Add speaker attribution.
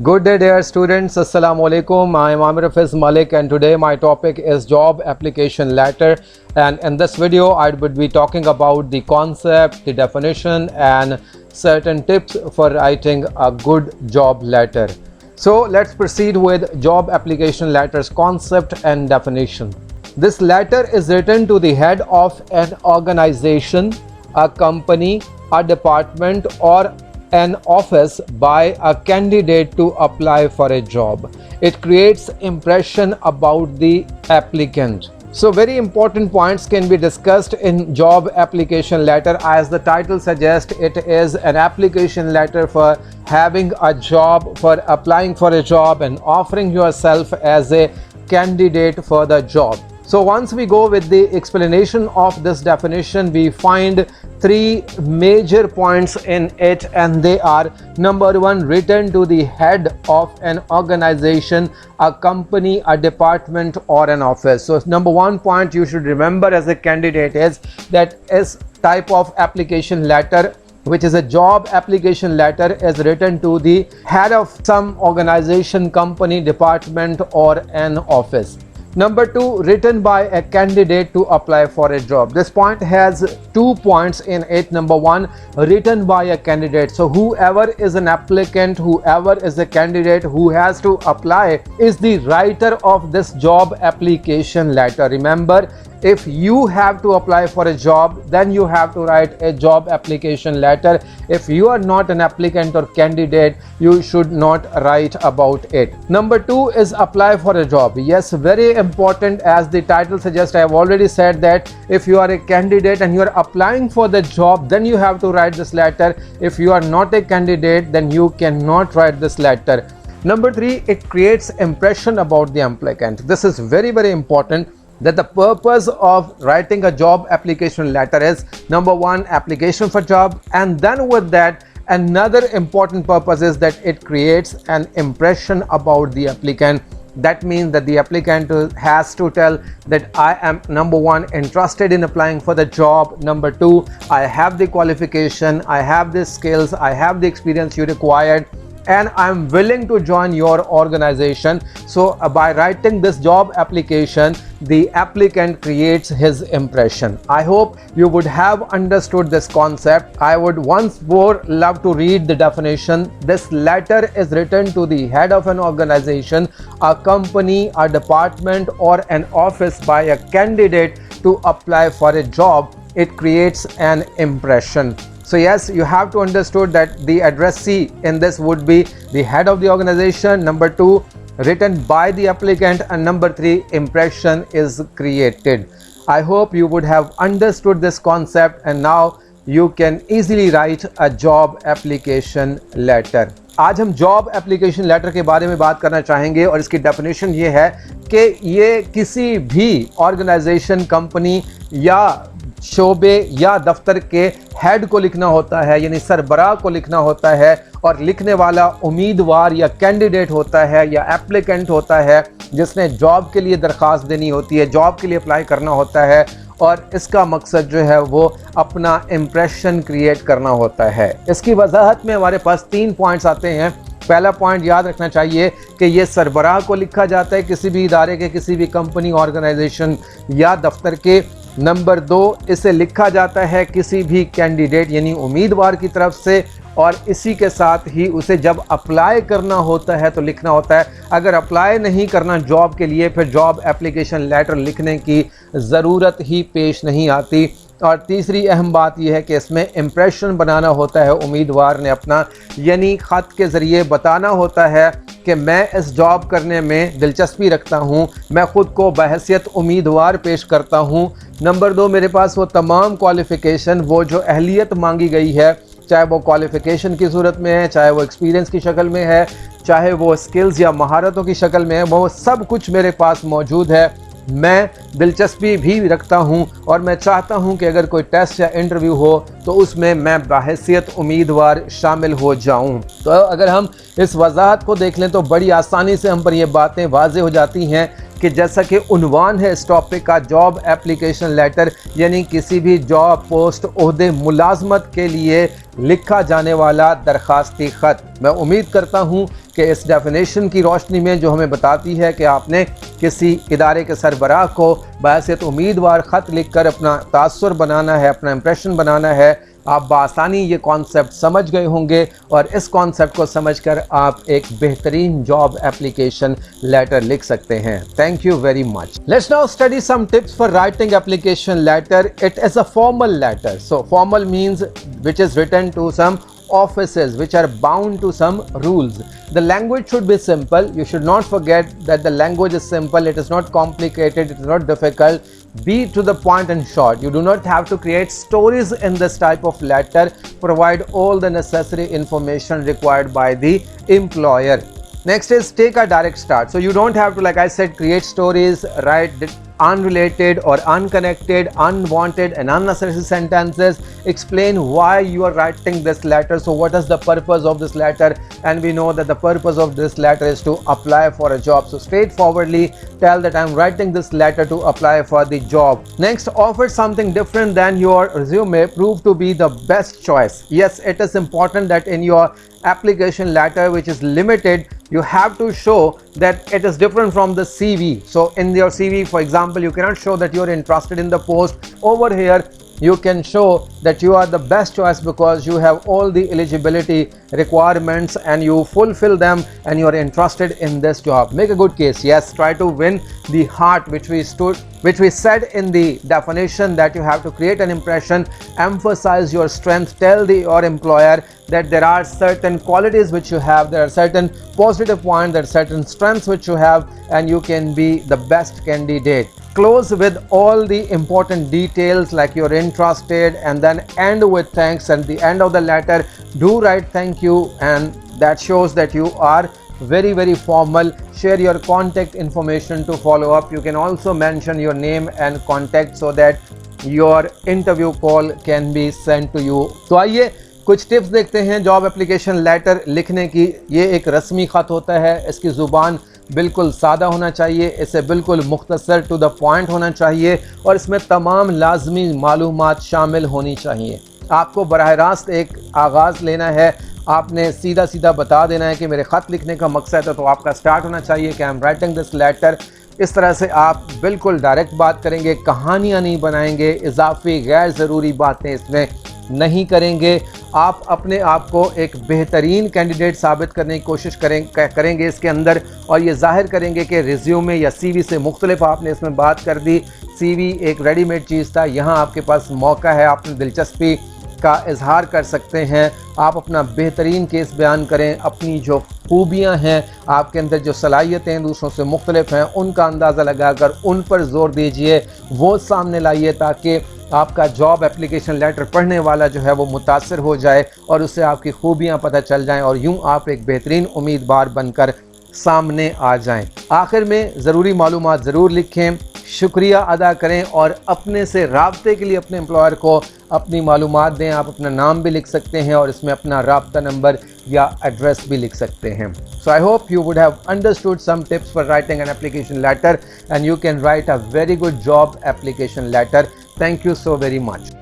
Speaker 1: Good day dear students, Assalamu alaikum. I am Amir Hafiz Malik and today my topic is job application letter, and in this video I would be talking about the concept, the definition and certain tips for writing a good job letter. So let's proceed with job application letters concept and definition. This letter is written to the head of an organization, a company, a department or an office by a candidate to apply for a job. It creates impression about the applicant. So very important points can be discussed in job application letter. As the title suggests, it is an application letter for having a job, for applying for a job and offering yourself as a candidate for the job. So once we go with the explanation of this definition, we find three major points in it, and they are: number one, written to the head of an organization, a company, a department or an office. So number one point you should remember as a candidate is that this type of application letter, which is a job application letter, is written to the head of some organization, company, department or an office. Number two, written by a candidate to apply for a job. This point has 2 points in it. Number one, written by a candidate. So whoever is an applicant, whoever is a candidate who has to apply is the writer of this job application letter. Remember, if you have to apply for a job, then you have to write a job application letter. If you are not an applicant or candidate, you should not write about it. Number two is apply for a job. Yes, very important. As the title suggests, I have already said that if you are a candidate and you are applying for the job, then you have to write this letter. If you are not a candidate, then you cannot write this letter. Number three, it creates impression about the applicant. This is very, very important, that the purpose of writing a job application letter is, number one, application for job, and then with that another important purpose is that it creates an impression about the applicant. That means that the applicant has to tell that I am, number one, interested in applying for the job. Number two, I have the qualification, I have the skills, I have the experience you required, and I'm willing to join your organization. So by writing this job application, the applicant creates his impression. I hope you would have understood this concept. I would once more love to read the definition. This letter is written to the head of an organization, a company, a department or an office by a candidate to apply for a job. It creates an impression. So yes, you have to understood that the addressee in this would be the head of the organization. Number two, written by the applicant, and number three, impression is created. I hope you would have understood this concept and now you can easily write a job application letter. आज हम job application letter के बारे में बात करना चाहेंगे और इसकी डेफिनेशन ये है कि ये किसी भी ऑर्गेनाइजेशन, कंपनी या शोबे या दफ्तर के हेड को लिखना होता है, यानी सरबराह को लिखना होता है, और लिखने वाला उम्मीदवार या कैंडिडेट होता है या एप्लीकेंट होता है जिसने जॉब के लिए दरख्वास्त देनी होती है, जॉब के लिए अप्लाई करना होता है, और इसका मकसद जो है वो अपना इम्प्रेशन क्रिएट करना होता है। इसकी वजाहत में हमारे पास 3 पॉइंट्स आते हैं। पहला पॉइंट याद रखना चाहिए कि ये सरबराह को लिखा जाता है किसी भी इदारे के, किसी भी कंपनी, ऑर्गेनाइजेशन या दफ्तर के। नंबर 2, इसे लिखा जाता है किसी भी कैंडिडेट यानी उम्मीदवार की तरफ से, और इसी के साथ ही उसे जब अप्लाई करना होता है तो लिखना होता है। अगर अप्लाई नहीं करना जॉब के लिए, फिर जॉब एप्लीकेशन लेटर लिखने की ज़रूरत ही पेश नहीं आती। और तीसरी अहम बात यह है कि इसमें इम्प्रेशन बनाना होता है उम्मीदवार ने अपना, यानी ख़त के ज़रिए बताना होता है कि मैं इस जॉब करने में दिलचस्पी रखता हूँ, मैं ख़ुद को बहैसियत उम्मीदवार पेश करता हूँ। नंबर 2, मेरे पास वो तमाम क्वालिफ़िकेशन, वो जो अहलियत मांगी गई है, चाहे वो क्वालिफ़िकेशन की सूरत में है, चाहे वो एक्सपीरियंस की शक्ल में है, चाहे वो स्किल्स या महारतों की शक्ल में है, वो सब कुछ मेरे पास मौजूद है। मैं दिलचस्पी भी रखता हूं और मैं चाहता हूं कि अगर कोई टेस्ट या इंटरव्यू हो तो उसमें मैं बहैसियत उम्मीदवार शामिल हो जाऊं। तो अगर हम इस वजाहत को देख लें तो बड़ी आसानी से हम पर ये बातें वाज़ेह हो जाती हैं कि जैसा कि उन्वान है इस टॉपिक का, जॉब एप्लीकेशन लेटर, यानी किसी भी जॉब, पोस्ट, ओहदे, मुलाजमत के लिए लिखा जाने वाला दरखास्ती ख़त। मैं उम्मीद करता हूँ کہ اس ڈیفینیشن کی روشنی میں جو ہمیں بتاتی ہے کہ آپ نے کسی ادارے کے سربراہ کو بحیثیت امیدوار خط لکھ کر اپنا تاثر بنانا ہے، اپنا امپریشن بنانا ہے، آپ بآسانی یہ کانسیپٹ سمجھ گئے ہوں گے اور اس کانسیپٹ کو سمجھ کر آپ ایک بہترین جاب اپلیکیشن لیٹر لکھ سکتے ہیں. Thank you very much. Let's now study some tips for writing application letter. It is a formal letter. So formal means which is written to some offices which are bound to some rules. The language should be simple. You should not forget that the language is simple. It is not complicated. It is not difficult. Be to the point and short. You do not have to create stories in this type of letter. Provide all the necessary information required by the employer. Next is take a direct start. So you don't have to, like I said, create stories, write unrelated or unconnected, unwanted and unnecessary sentences. Explain why you are writing this letter. So what is the purpose of this letter? And we know that the purpose of this letter is to apply for a job. So straightforwardly tell that I'm writing this letter to apply for the job. Next, offer something different than your resume. Prove to be the best choice. Yes, it is important that in your application letter, which is limited, you have to show that it is different from the CV. So in your CV, for example, you cannot show that you are interested in the post. Over here you can show that you are the best choice because you have all the eligibility requirements and you fulfill them and you are interested in this job. Make a good case. Yes, try to win the heart, which we said in the definition, that you have to create an impression, emphasize your strength, tell your employer that there are certain qualities which you have, there are certain positive points, there are certain strengths which you have, and you can be the best candidate. Close with all the important details like you're interested, and then end with thanks. At the end of the letter, do write thank you, and that shows that you are very formal. Share your contact information to follow up. You can also mention your name and contact so that your interview call can be sent to you. تو آئیے کچھ tips دیکھتے ہیں job application letter لکھنے کی. یہ ایک رسمی خط ہوتا ہے. اس کی زبان بالکل سادہ ہونا چاہیے, اسے بالکل مختصر ٹو دا پوائنٹ ہونا چاہیے, اور اس میں تمام لازمی معلومات شامل ہونی چاہیے. آپ کو براہ راست ایک آغاز لینا ہے, آپ نے سیدھا بتا دینا ہے کہ میرے خط لکھنے کا مقصد ہے, تو آپ کا سٹارٹ ہونا چاہیے کہ I am writing this letter. اس طرح سے آپ بالکل ڈائریکٹ بات کریں گے, کہانیاں نہیں بنائیں گے, اضافی غیر ضروری باتیں اس میں نہیں کریں گے. آپ اپنے آپ کو ایک بہترین کینڈیڈیٹ ثابت کرنے کی کوشش کریں گے اس کے اندر, اور یہ ظاہر کریں گے کہ ریزیومے یا سی وی سے مختلف آپ نے اس میں بات کر دی. سی وی ایک ریڈی میڈ چیز تھا, یہاں آپ کے پاس موقع ہے, آپ نے دلچسپی کا اظہار کر سکتے ہیں. آپ اپنا بہترین کیس بیان کریں, اپنی جو خوبیاں ہیں, آپ کے اندر جو صلاحیتیں دوسروں سے مختلف ہیں, ان کا اندازہ لگا کر ان پر زور دیجئے, وہ سامنے لائیے, تاکہ آپ کا جاب اپلیکیشن لیٹر پڑھنے والا جو ہے وہ متاثر ہو جائے اور اسے آپ کی خوبیاں پتہ چل جائیں, اور یوں آپ ایک بہترین امیدوار بن کر سامنے آ جائیں. آخر میں ضروری معلومات ضرور لکھیں, شکریہ ادا کریں, اور اپنے سے رابطے کے لیے اپنے امپلائر کو اپنی معلومات دیں. آپ اپنا نام بھی لکھ سکتے ہیں اور اس میں اپنا رابطہ نمبر یا ایڈریس بھی لکھ سکتے ہیں. So I hope you would have understood some tips for writing an application letter, and you can write a very good job application letter. Thank you so very much.